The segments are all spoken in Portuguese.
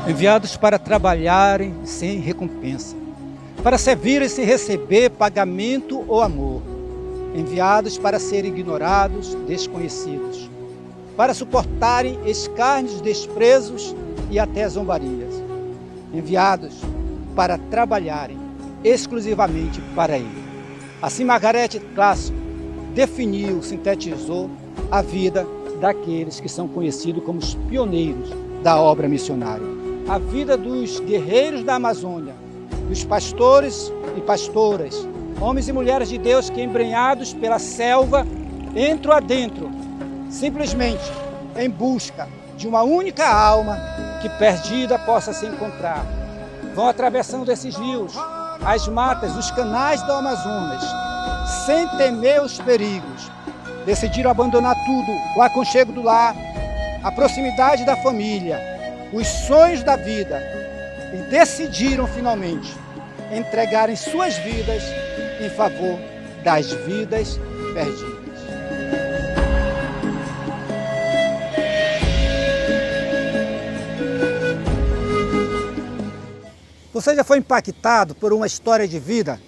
Enviados para trabalharem sem recompensa, para servirem sem receber pagamento ou amor, enviados para serem ignorados, desconhecidos, para suportarem escárnios, desprezos e até zombarias, enviados para trabalharem exclusivamente para Ele. Assim, Margaret Clason definiu, sintetizou a vida daqueles que são conhecidos como os pioneiros da obra missionária. A vida dos guerreiros da Amazônia, dos pastores e pastoras, homens e mulheres de Deus que, embrenhados pela selva, entram adentro, simplesmente em busca de uma única alma que perdida possa se encontrar. Vão atravessando esses rios, as matas, os canais do Amazonas, sem temer os perigos. Decidiram abandonar tudo, o aconchego do lar, a proximidade da família, os sonhos da vida, e decidiram finalmente entregarem suas vidas em favor das vidas perdidas. Você já foi impactado por uma história de vida?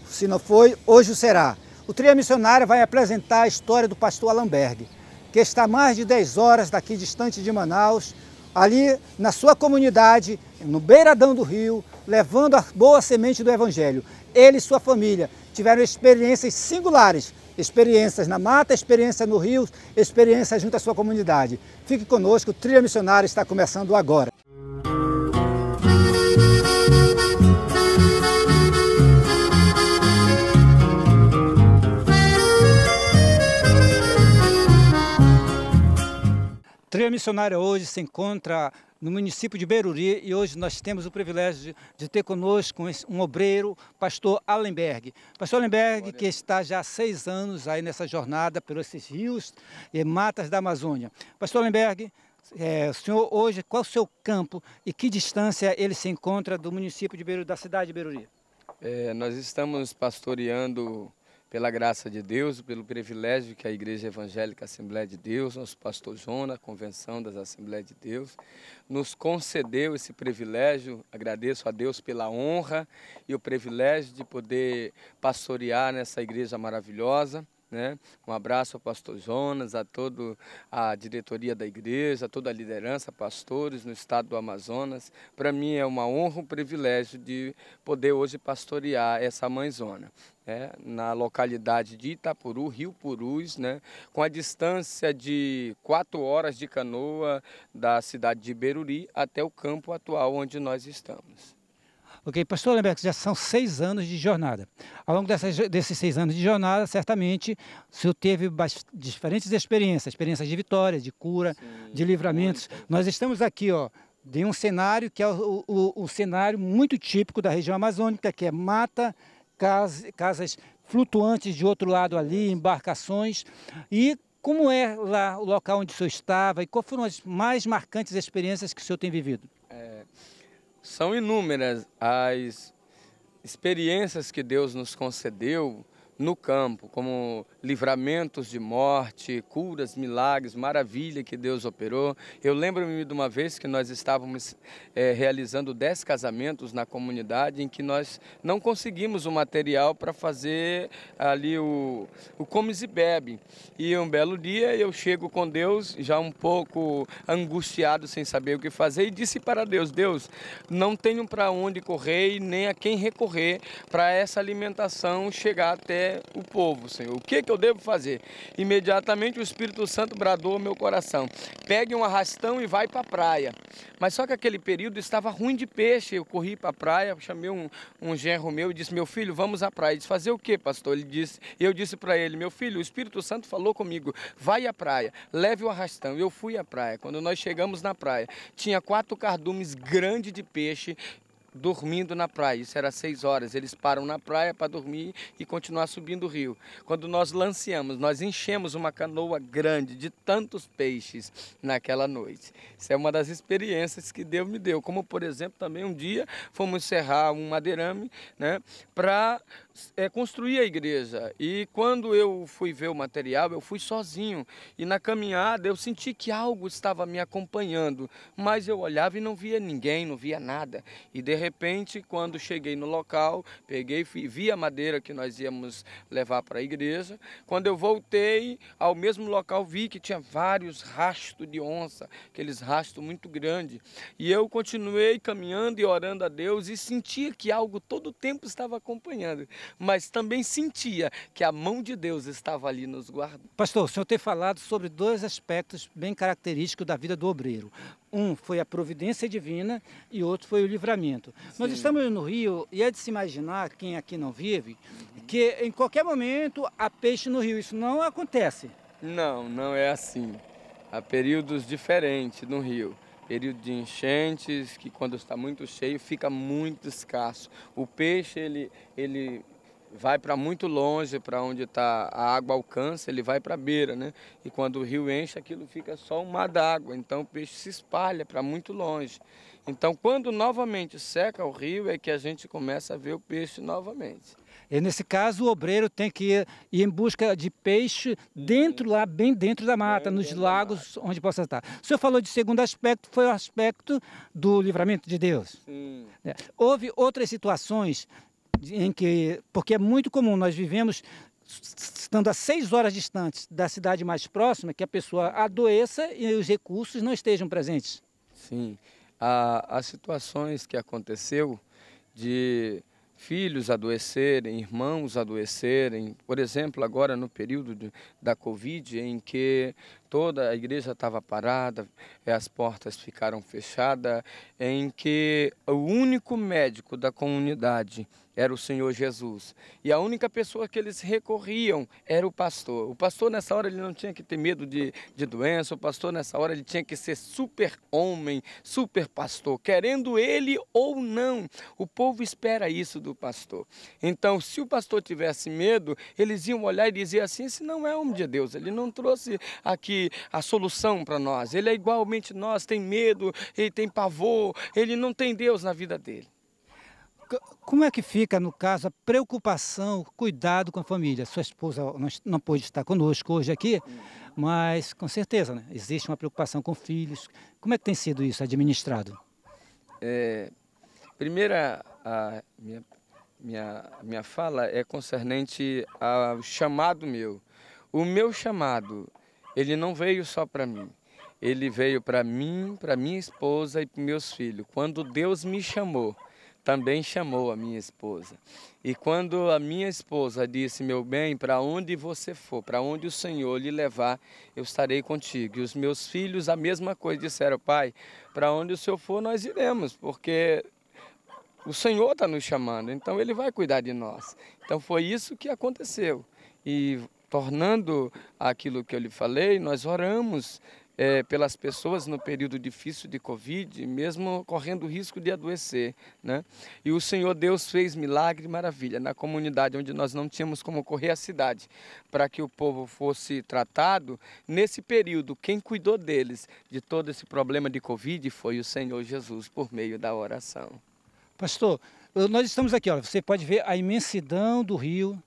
Se não foi, hoje o será. O Tria Missionária vai apresentar a história do pastor Allenberg, que está a mais de 10 horas daqui distante de Manaus, ali na sua comunidade, no beiradão do rio, levando a boa semente do Evangelho. Ele e sua família tiveram experiências singulares, experiências na mata, experiências no rio, experiências junto à sua comunidade. Fique conosco, o Tria Missionária está começando agora. Tria Missionária hoje se encontra no município de Beruri e hoje nós temos o privilégio de ter conosco um obreiro, pastor Allenberg. Pastor Allenberg, que está já há 6 anos aí nessa jornada por esses rios e matas da Amazônia. Pastor Allenberg, o senhor hoje, qual é o seu campo e que distância ele se encontra do município de Beruri, da cidade de Beruri? Nós estamos pastoreando pela graça de Deus, pelo privilégio que a Igreja Evangélica Assembleia de Deus, nosso pastor Jonas, a Convenção das Assembleias de Deus, nos concedeu esse privilégio. Agradeço a Deus pela honra e o privilégio de poder pastorear nessa igreja maravilhosa. Um abraço ao pastor Jonas, a toda a diretoria da igreja, a toda a liderança, pastores no estado do Amazonas. Para mim é uma honra, um privilégio de poder hoje pastorear essa mãezona. Na localidade de Itapuru, Rio Purus, com a distância de 4 horas de canoa da cidade de Beruri até o campo atual onde nós estamos. Ok, pastor Allenberg, já são 6 anos de jornada. Ao longo desses 6 anos de jornada, certamente o senhor teve diferentes experiências de vitória, de cura, sim, de livramentos. Nós estamos aqui, de um cenário que é o cenário muito típico da região amazônica, que é mata, casas flutuantes de outro lado ali, embarcações. E como é lá o local onde o senhor estava e quais foram as mais marcantes experiências que o senhor tem vivido? São inúmeras as experiências que Deus nos concedeu no campo, como livramentos de morte, curas, milagres, maravilha que Deus operou. Eu lembro-me de uma vez que nós estávamos realizando 10 casamentos na comunidade em que nós não conseguimos o material para fazer ali o comes e bebe. E um belo dia eu chego com Deus, já um pouco angustiado, sem saber o que fazer, e disse para Deus: Deus, não tenho para onde correr e nem a quem recorrer para essa alimentação chegar até o povo, Senhor. O que eu devo fazer? Imediatamente o Espírito Santo bradou ao meu coração: pegue um arrastão e vai para a praia. Mas só que aquele período estava ruim de peixe. Eu corri para a praia, chamei um genro meu e disse: meu filho, vamos à praia. Ele disse: fazer o quê, pastor? Eu disse para ele: meu filho, o Espírito Santo falou comigo, vai à praia, leve o arrastão. Eu fui à praia. Quando nós chegamos na praia, tinha 4 cardumes grandes de peixe dormindo na praia. Isso era 6 horas. Eles param na praia para dormir e continuar subindo o rio. Quando nós lanceamos, nós enchemos uma canoa grande de tantos peixes naquela noite. Isso é uma das experiências que Deus me deu. Como, por exemplo, também um dia fomos serrar um madeirame, né, para construir a igreja. E quando eu fui ver o material, eu fui sozinho. E na caminhada eu senti que algo estava me acompanhando. Mas eu olhava e não via ninguém, não via nada. E de repente, quando cheguei no local, vi a madeira que nós íamos levar para a igreja. Quando eu voltei ao mesmo local, vi que tinha vários rastros de onça, aqueles rastros muito grandes. E eu continuei caminhando e orando a Deus e sentia que algo todo o tempo estava acompanhando. Mas também sentia que a mão de Deus estava ali nos guardando. Pastor, o senhor tem falado sobre 2 aspectos bem característicos da vida do obreiro. Um foi a providência divina e outro foi o livramento. Sim. Nós estamos no Rio e é de se imaginar, quem aqui não vive, que em qualquer momento há peixe no rio. Isso não acontece. Não, não é assim. Há períodos diferentes no rio. Período de enchentes, que quando está muito cheio fica muito escasso. O peixe, ele vai para muito longe, para onde a água alcança, ele vai para a beira, né? E quando o rio enche, aquilo fica só um mar d'água, então o peixe se espalha para muito longe. Então, quando novamente seca o rio, é que a gente começa a ver o peixe novamente. E nesse caso, o obreiro tem que ir em busca de peixe dentro lá, bem dentro da mata, nos lagos onde possa estar. O senhor falou de segundo aspecto, foi o aspecto do livramento de Deus. Sim. Houve outras situações em que, porque é muito comum, nós vivemos estando a 6 horas distantes da cidade mais próxima, que a pessoa adoeça e os recursos não estejam presentes. Sim, há situações que aconteceu de filhos adoecerem, irmãos adoecerem. Por exemplo, agora no período da Covid, em que toda a igreja estava parada, as portas ficaram fechadas, em que o único médico da comunidade era o Senhor Jesus. E a única pessoa que eles recorriam era o pastor. O pastor nessa hora ele não tinha que ter medo de doença, o pastor nessa hora ele tinha que ser super homem, super pastor, querendo ele ou não. O povo espera isso do pastor. Então, se o pastor tivesse medo, eles iam olhar e dizer assim: esse não é homem de Deus, ele não trouxe aqui a solução para nós, ele é igualmente nós, tem medo, ele tem pavor, ele não tem Deus na vida dele. Como é que fica, no caso, a preocupação, o cuidado com a família? Sua esposa não pôde estar conosco hoje aqui, mas com certeza, né, existe uma preocupação com filhos. Como é que tem sido isso administrado? Primeira, a minha fala é concernente ao chamado meu. O meu chamado, ele não veio só para mim. Ele veio para mim, para minha esposa e para meus filhos. Quando Deus me chamou, também chamou a minha esposa. E quando a minha esposa disse: meu bem, para onde você for, para onde o Senhor lhe levar, eu estarei contigo. E os meus filhos a mesma coisa, disseram: pai, para onde o Senhor for nós iremos, porque o Senhor está nos chamando, então Ele vai cuidar de nós. Então foi isso que aconteceu. E tornando aquilo que eu lhe falei, nós oramos pelas pessoas no período difícil de Covid, mesmo correndo o risco de adoecer, né? E o Senhor Deus fez milagre e maravilha na comunidade onde nós não tínhamos como correr a cidade para que o povo fosse tratado. Nesse período, quem cuidou deles, de todo esse problema de Covid, foi o Senhor Jesus, por meio da oração. Pastor, nós estamos aqui, ó, você pode ver a imensidão do rio.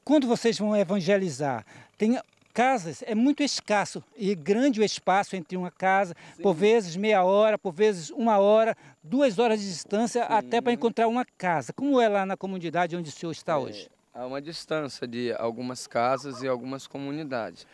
Quando vocês vão evangelizar, tem casas, é muito escasso e grande o espaço entre uma casa, sim, por vezes meia hora, por vezes 1 hora, 2 horas de distância, sim, até para encontrar uma casa. Como é lá na comunidade onde o senhor está hoje? Há uma distância de algumas casas e algumas comunidades.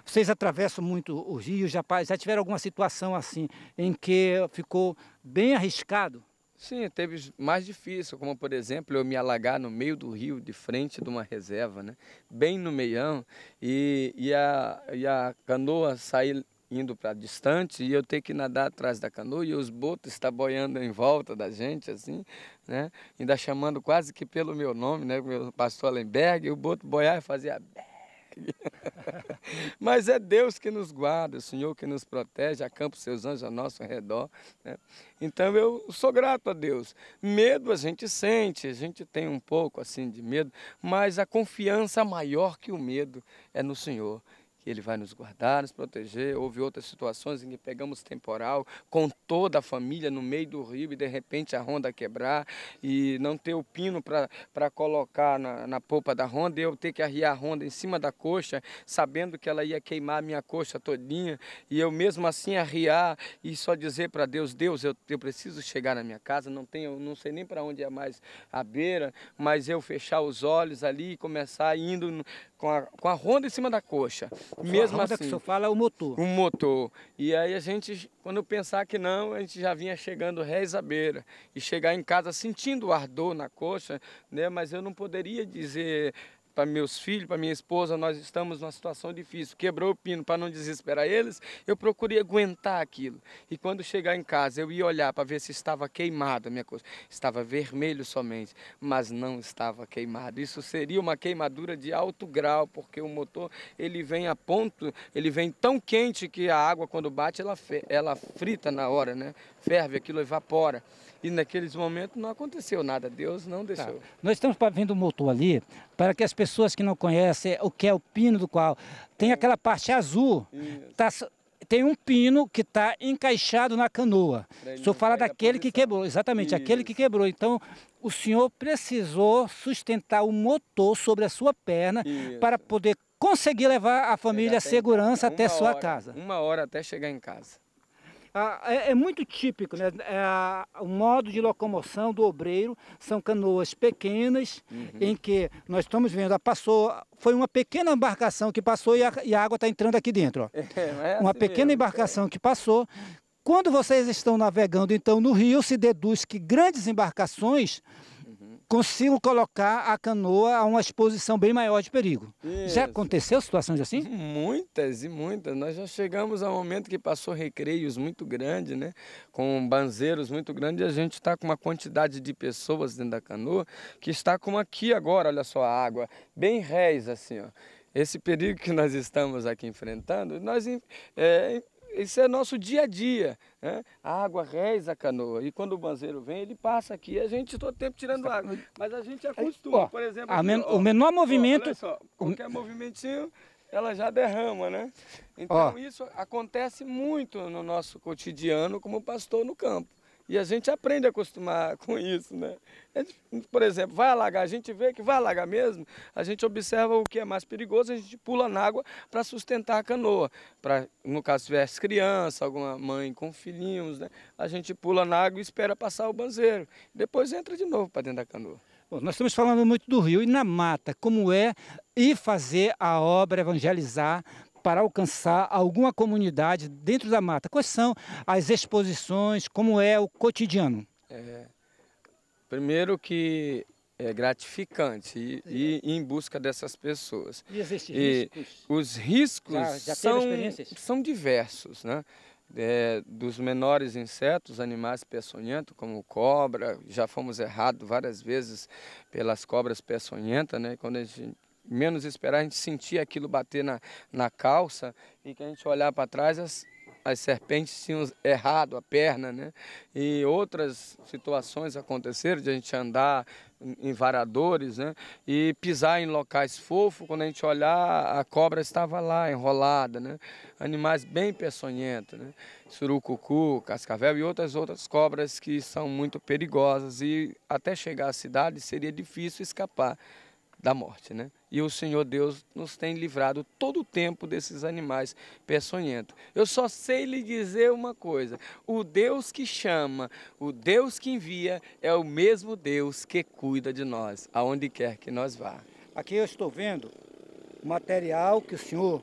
Vocês atravessam muito o rio, já tiveram alguma situação assim, em que ficou bem arriscado? Sim, teve mais difícil, como por exemplo, eu me alagar no meio do rio, de frente de uma reserva, né? Bem no meião, e a canoa sair indo para distante, e eu ter que nadar atrás da canoa, e os botos estar boiando em volta da gente, assim, né? Ainda chamando quase que pelo meu nome, né? Meu pastor Allenberg, e o boto boiar e fazia... Mas é Deus que nos guarda, o Senhor que nos protege, acampa os seus anjos ao nosso redor, né? Então eu sou grato a Deus. Medo a gente sente, a gente tem um pouco assim de medo, mas a confiança maior que o medo é no Senhor, que Ele vai nos guardar, nos proteger. Houve outras situações em que pegamos temporal com toda a família no meio do rio e de repente a ronda quebrar e não ter o pino para colocar na polpa da ronda, e eu ter que arriar a ronda em cima da coxa, sabendo que ela ia queimar a minha coxa todinha, e eu mesmo assim arriar e só dizer para Deus, Deus, eu preciso chegar na minha casa, não sei nem para onde é mais a beira, mas eu fechar os olhos ali e começar indo com a ronda em cima da coxa. Mesmo a ronda assim, que o senhor fala é o motor. um motor. E aí a gente, quando pensar que não, a gente já vinha chegando réis à beira. E chegar em casa sentindo o ardor na coxa, né? Mas eu não poderia dizer para meus filhos, para minha esposa, nós estamos numa situação difícil. Quebrou o pino, para não desesperar eles, eu procurei aguentar aquilo. E quando chegar em casa, eu ia olhar para ver se estava queimado a minha coxa. Estava vermelho somente, mas não estava queimado. Isso seria uma queimadura de alto grau, porque o motor, ele vem a ponto, ele vem tão quente que a água, quando bate, ela frita na hora, né? Ferve, aquilo evapora. E naqueles momentos não aconteceu nada, Deus não deixou. Tá. Nós estamos vendo o motor ali, para que as pessoas que não conhecem o que é o pino do qual tem aquela parte azul, tem um pino que está encaixado na canoa. O senhor fala daquele que quebrou, exatamente, aquele que quebrou. Então, o senhor precisou sustentar o motor sobre a sua perna para poder conseguir levar a família a segurança até sua casa. 1 hora até chegar em casa. É muito típico, né? O modo de locomoção do obreiro são canoas pequenas, em que nós estamos vendo, foi uma pequena embarcação que passou e a água está entrando aqui dentro. Ó. Uma pequena embarcação que passou. Quando vocês estão navegando então no rio, se deduz que grandes embarcações consigam colocar a canoa a uma exposição bem maior de perigo. Isso. Já aconteceu situações assim? Muitas e muitas. Nós já chegamos a um momento que passou recreios muito grandes, né? Com banzeiros muito grandes, e a gente está com uma quantidade de pessoas dentro da canoa que está como aqui agora, olha só a água, bem rés assim, ó. Esse perigo que nós estamos aqui enfrentando, isso é nosso dia a dia, né? A água reza a canoa, e quando o banzeiro vem, ele passa aqui, a gente todo tempo tirando água, mas a gente acostuma, por exemplo... O menor movimento... Olha só, qualquer movimentinho, ela já derrama, né? Então isso acontece muito no nosso cotidiano como pastor no campo. E a gente aprende a acostumar com isso, né? Por exemplo, vai alagar, a gente vê que vai alagar mesmo, a gente observa o que é mais perigoso, a gente pula na água para sustentar a canoa. No caso, se tivesse criança, alguma mãe com filhinhos, né? A gente pula na água e espera passar o banzeiro. Depois entra de novo para dentro da canoa. Bom, nós estamos falando muito do rio e na mata, como é ir fazer a obra, evangelizar, para alcançar alguma comunidade dentro da mata. Quais são as exposições, como é o cotidiano? Primeiro que é gratificante ir em busca dessas pessoas. E existem riscos? Os riscos já teve experiências? São diversos, né? Dos menores insetos, animais peçonhentos, como cobra, já fomos errados várias vezes pelas cobras peçonhentas, né? Quando a gente menos esperar, a gente sentia aquilo bater na calça, e que a gente olhar para trás, as serpentes tinham errado a perna, né? E outras situações aconteceram de a gente andar em varadores, né? E pisar em locais fofos, quando a gente olhar, a cobra estava lá, enrolada, né? Animais bem peçonhentos, né? Surucucu, cascavel e outras cobras que são muito perigosas, e até chegar à cidade seria difícil escapar da morte, né? E o Senhor Deus nos tem livrado todo o tempo desses animais peçonhentos. Eu só sei lhe dizer uma coisa: o Deus que chama, o Deus que envia, é o mesmo Deus que cuida de nós, aonde quer que nós vá. Aqui eu estou vendo o material que o senhor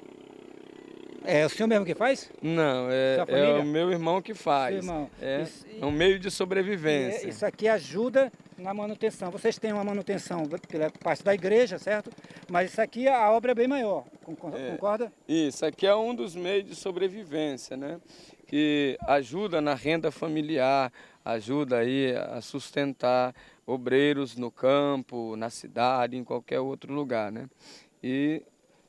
É o senhor mesmo que faz? Não, Sua é família? o meu irmão que faz. Seu irmão. É, Isso- é um meio de sobrevivência. Isso aqui ajuda na manutenção. Vocês têm uma manutenção pela parte da igreja, certo? Mas isso aqui, a obra é bem maior. Concorda? Isso aqui é um dos meios de sobrevivência, né? Que ajuda na renda familiar, ajuda aí a sustentar obreiros no campo, na cidade, em qualquer outro lugar, né? E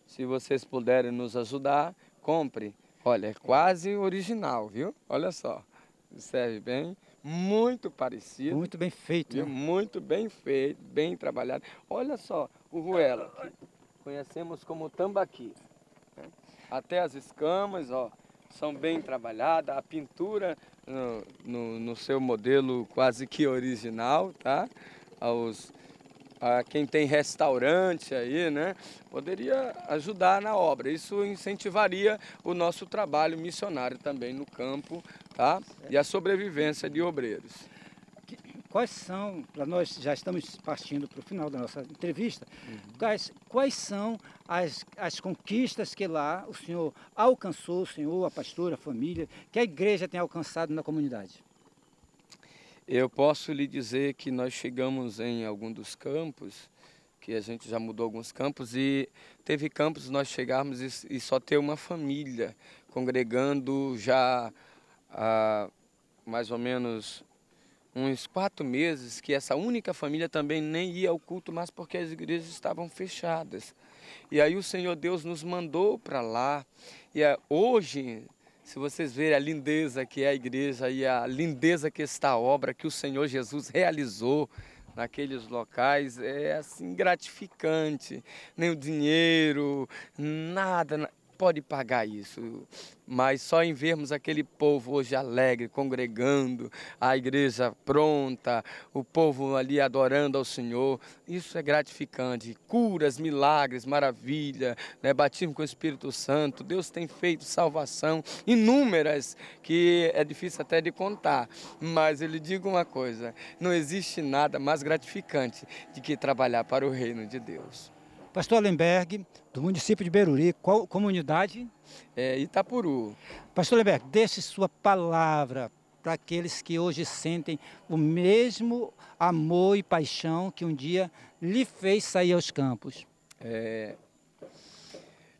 se vocês puderem nos ajudar, compre. Olha, é quase original, viu? Olha só, serve bem, muito parecido. Muito bem feito. Viu? Né? Muito bem feito, bem trabalhado. Olha só, o ruela, que conhecemos como tambaqui. Né? Até as escamas, ó, são bem trabalhadas. A pintura no seu modelo quase que original, tá? A quem tem restaurante aí, né? Poderia ajudar na obra. Isso incentivaria o nosso trabalho missionário também no campo, tá? E a sobrevivência de obreiros. Quais são, para nós já estamos partindo para o final da nossa entrevista, quais são as conquistas que lá o senhor alcançou, o senhor, a pastora, a família, que a igreja tem alcançado na comunidade? Eu posso lhe dizer que nós chegamos em algum dos campos, que a gente já mudou alguns campos, e teve campos nós chegamos e só ter uma família congregando já há mais ou menos uns 4 meses, que essa única família também nem ia ao culto, mas porque as igrejas estavam fechadas. E aí o Senhor Deus nos mandou para lá, e hoje, se vocês verem a lindeza que é a igreja e a lindeza que está a obra que o Senhor Jesus realizou naqueles locais, é assim gratificante. Nem o dinheiro, nada pode pagar isso, mas só em vermos aquele povo hoje alegre, congregando, a igreja pronta, o povo ali adorando ao Senhor, isso é gratificante. Curas, milagres, maravilha, né? Batismo com o Espírito Santo, Deus tem feito salvação inúmeras, que é difícil até de contar, mas eu lhe digo uma coisa, não existe nada mais gratificante de que trabalhar para o reino de Deus. Pastor Lemberg, do município de Beruri, qual comunidade? É Itapuru. Pastor Lemberg, deixe sua palavra para aqueles que hoje sentem o mesmo amor e paixão que um dia lhe fez sair aos campos.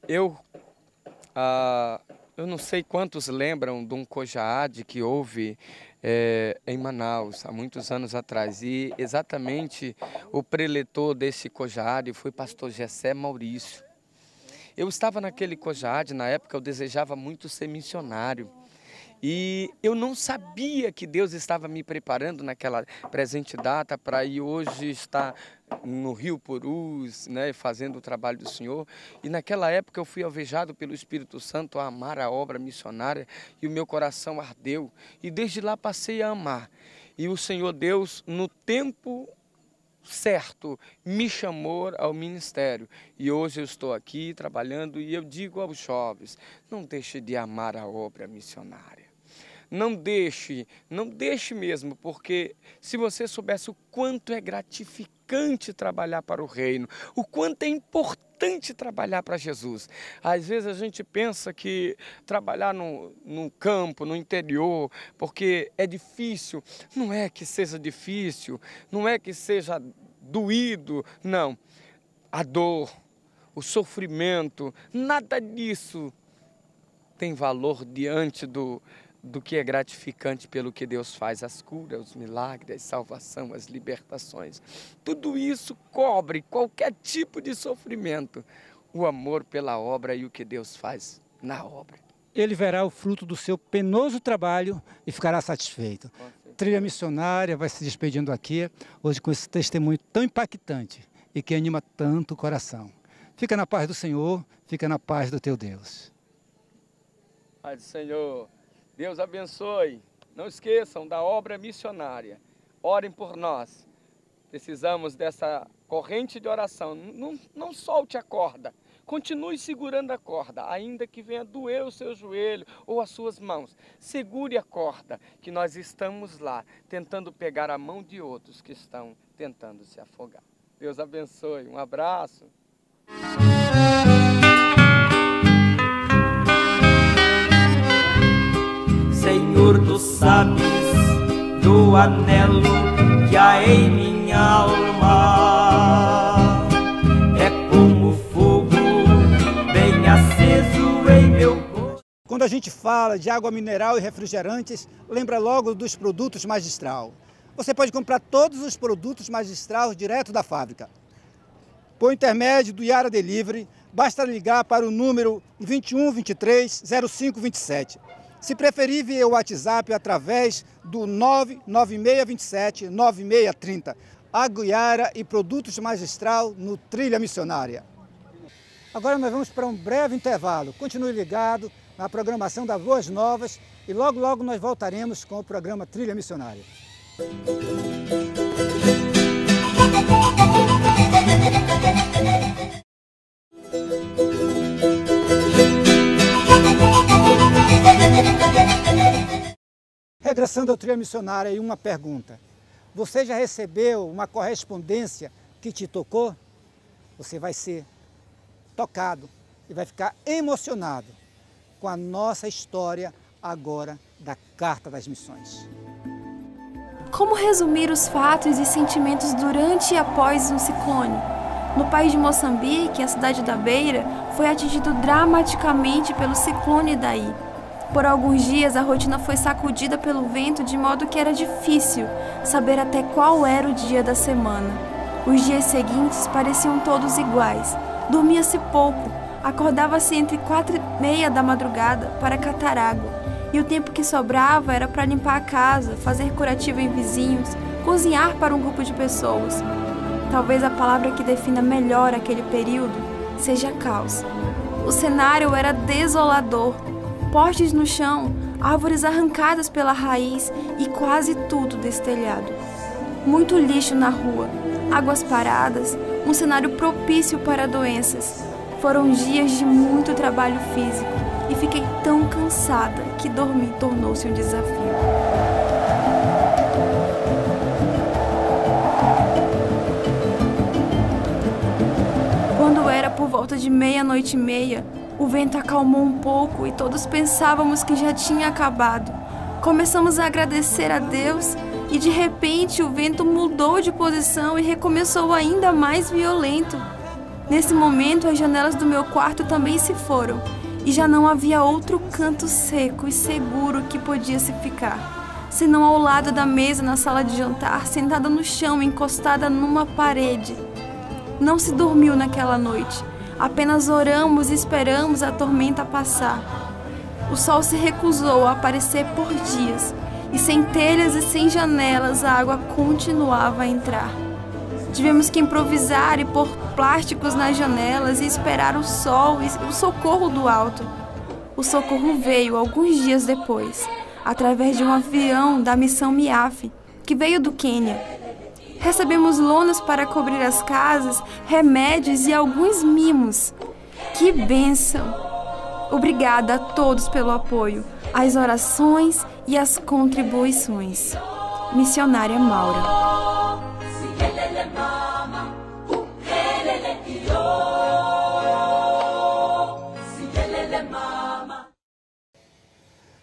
Eu não sei quantos lembram de um Cojaade que houve em Manaus, há muitos anos atrás. E exatamente o preletor desse Cojaade foi pastor Gessé Maurício. Eu estava naquele Cojaade, na época eu desejava muito ser missionário. E eu não sabia que Deus estava me preparando naquela presente data para ir hoje estar no Rio Purus, né, fazendo o trabalho do Senhor. E naquela época eu fui alvejado pelo Espírito Santo a amar a obra missionária e o meu coração ardeu. E desde lá passei a amar. E o Senhor Deus, no tempo certo, me chamou ao ministério. E hoje eu estou aqui trabalhando e eu digo aos jovens, não deixe de amar a obra missionária. Não deixe mesmo, porque se você soubesse o quanto é gratificante trabalhar para o reino, o quanto é importante trabalhar para Jesus. Às vezes a gente pensa que trabalhar no campo, no interior, porque é difícil. Não é que seja difícil, não é que seja doído, não. A dor, o sofrimento, nada disso tem valor diante do que é gratificante pelo que Deus faz, as curas, os milagres, a salvação, as libertações. Tudo isso cobre qualquer tipo de sofrimento, o amor pela obra e o que Deus faz na obra. Ele verá o fruto do seu penoso trabalho e ficará satisfeito. Trilha Missionária vai se despedindo aqui, hoje com esse testemunho tão impactante e que anima tanto o coração. Fica na paz do Senhor, fica na paz do teu Deus. Pai do Senhor, Deus abençoe. Não esqueçam da obra missionária. Orem por nós. Precisamos dessa corrente de oração. Não solte a corda. Continue segurando a corda, ainda que venha doer o seu joelho ou as suas mãos. Segure a corda, que nós estamos lá, tentando pegar a mão de outros que estão tentando se afogar. Deus abençoe. Um abraço. do anelo que há em minha alma. É como fogo bem aceso em meu corpo. Quando a gente fala de água mineral e refrigerantes, lembra logo dos produtos Magistral. Você pode comprar todos os produtos Magistral direto da fábrica. Por intermédio do Yara Delivery, basta ligar para o número 21 23 05 27. Se preferir via WhatsApp através do 99627 9630. Água Yara e produtos Magistral no Trilha Missionária. Agora nós vamos para um breve intervalo. Continue ligado na programação da Boas Novas e logo logo nós voltaremos com o programa Trilha Missionária. Regressando ao Trilha Missionária, uma pergunta. Você já recebeu uma correspondência que te tocou? Você vai ser tocado e vai ficar emocionado com a nossa história agora da Carta das Missões. Como resumir os fatos e sentimentos durante e após um ciclone? No país de Moçambique, a cidade da Beira foi atingido dramaticamente pelo ciclone Idai. Por alguns dias, a rotina foi sacudida pelo vento de modo que era difícil saber até qual era o dia da semana. Os dias seguintes pareciam todos iguais. Dormia-se pouco, acordava-se entre 4h30 da madrugada para catar água. E o tempo que sobrava era para limpar a casa, fazer curativo em vizinhos, cozinhar para um grupo de pessoas. Talvez a palavra que defina melhor aquele período seja caos. O cenário era desolador. Postes no chão, árvores arrancadas pela raiz e quase tudo destelhado. Muito lixo na rua, águas paradas, um cenário propício para doenças. Foram dias de muito trabalho físico e fiquei tão cansada que dormir tornou-se um desafio. Quando era por volta de 00:30, o vento acalmou um pouco e todos pensávamos que já tinha acabado. Começamos a agradecer a Deus e de repente o vento mudou de posição e recomeçou ainda mais violento. Nesse momento as janelas do meu quarto também se foram e já não havia outro canto seco e seguro que podia se ficar, senão ao lado da mesa na sala de jantar, sentada no chão, encostada numa parede. Não se dormiu naquela noite. Apenas oramos e esperamos a tormenta passar. O sol se recusou a aparecer por dias, e sem telhas e sem janelas a água continuava a entrar. Tivemos que improvisar e pôr plásticos nas janelas e esperar o sol e o socorro do alto. O socorro veio alguns dias depois, através de um avião da missão MIAF, que veio do Quênia. Recebemos lonas para cobrir as casas, remédios e alguns mimos. Que bênção! Obrigada a todos pelo apoio, as orações e as contribuições. Missionária Maura.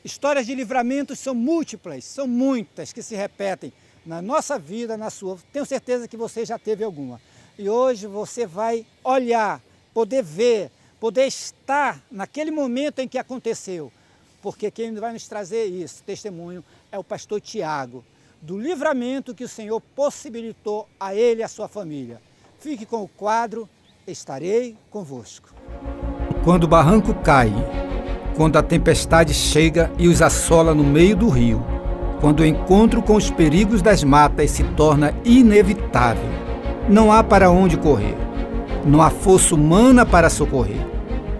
Histórias de livramentos são múltiplas, são muitas que se repetem na nossa vida, na sua. Tenho certeza que você já teve alguma. E hoje você vai olhar, poder ver, poder estar naquele momento em que aconteceu. Porque quem vai nos trazer isso, testemunho, é o pastor Tiago, do livramento que o Senhor possibilitou a ele e a sua família. Fique com o quadro Estarei Convosco. Quando o barranco cai, quando a tempestade chega e os assola no meio do rio, quando o encontro com os perigos das matas se torna inevitável, não há para onde correr, não há força humana para socorrer.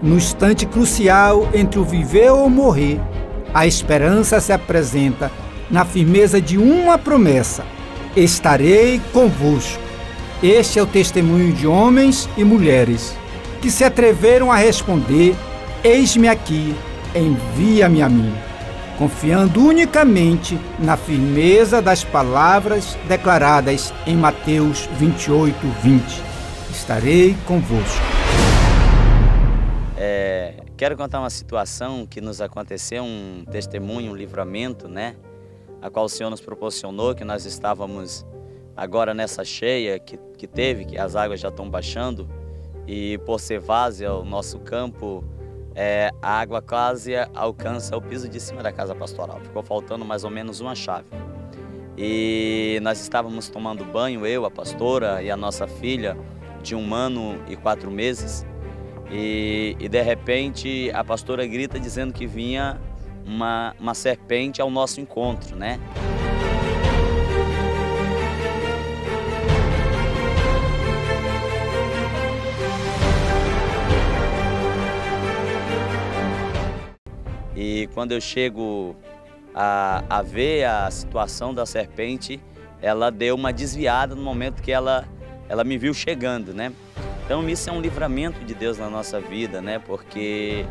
No instante crucial entre o viver ou morrer, a esperança se apresenta na firmeza de uma promessa: estarei convosco. Este é o testemunho de homens e mulheres que se atreveram a responder: eis-me aqui, envia-me a mim, confiando unicamente na firmeza das palavras declaradas em Mateus 28:20. Estarei convosco. Quero contar uma situação que nos aconteceu, um testemunho, um livramento, né? a qual o Senhor nos proporcionou, que nós estávamos agora nessa cheia que teve, que as águas já estão baixando, e por ser várzea o nosso campo, a água quase alcança o piso de cima da casa pastoral. Ficou faltando mais ou menos uma chave. E nós estávamos tomando banho, eu, a pastora e a nossa filha, de 1 ano e 4 meses. E de repente a pastora grita dizendo que vinha uma serpente ao nosso encontro, né? E quando eu chego a ver a situação da serpente, ela deu uma desviada no momento que ela me viu chegando, né? Então isso é um livramento de Deus na nossa vida, né? Porque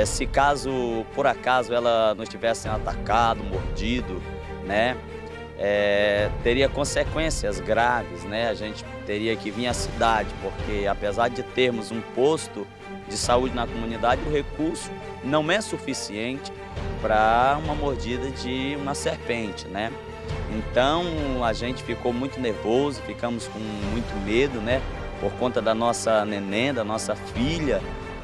se caso, por acaso, ela nos tivesse atacado, mordido, né? Teria consequências graves, né? A gente teria que vir à cidade, porque apesar de termos um posto de saúde na comunidade, o recurso não é suficiente para uma mordida de uma serpente, né? Então a gente ficou muito nervoso, ficamos com muito medo, né? Por conta da nossa neném, da nossa filha,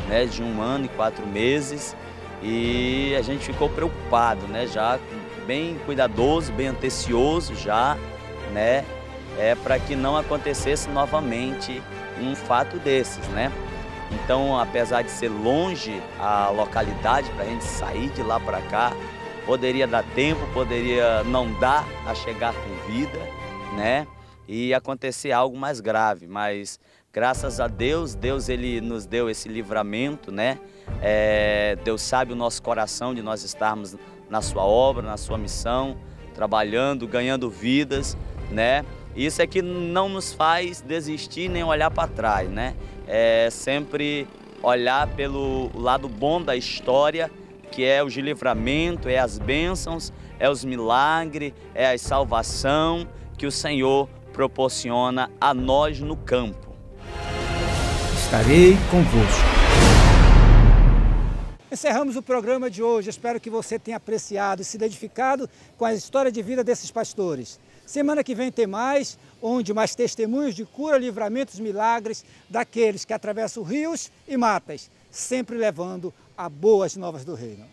né? De 1 ano e 4 meses, e a gente ficou preocupado, né? Já bem cuidadoso, bem atencioso já, né? Para que não acontecesse novamente um fato desses, né? Então, apesar de ser longe a localidade para a gente sair de lá para cá, poderia dar tempo, poderia não dar a chegar com vida, né? E acontecer algo mais grave, mas graças a Deus, Ele nos deu esse livramento, né? Deus sabe o nosso coração de nós estarmos na sua obra, na sua missão, trabalhando, ganhando vidas, né? Isso é que não nos faz desistir nem olhar para trás, né? Sempre olhar pelo lado bom da história, que é o de livramento, é as bênçãos, é os milagres, é a salvação que o Senhor proporciona a nós no campo. Estarei convosco. Encerramos o programa de hoje. Espero que você tenha apreciado e se identificado com a história de vida desses pastores. Semana que vem tem mais, onde mais testemunhos de cura, livramentos, milagres daqueles que atravessam rios e matas, sempre levando a boas novas do reino.